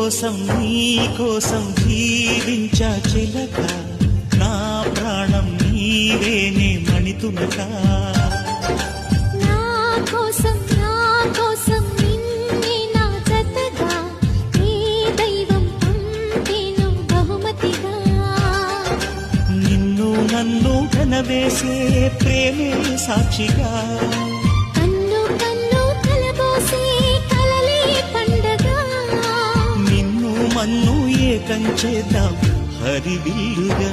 కోసం జీవించా చిలక నా ప్రాణం నీవేనే మణితునక నా కోసం నిన్నే నా జతగా ఈ దైవం పంపేను బహుమతిగా నిన్ను నన్ను కనవేసే ప్రేమే సాక్షిగా కన్ను కలబోసే కలలే పండగ నిన్ను మన్ను ఏకం చేద్దాం హరివిల్లుగా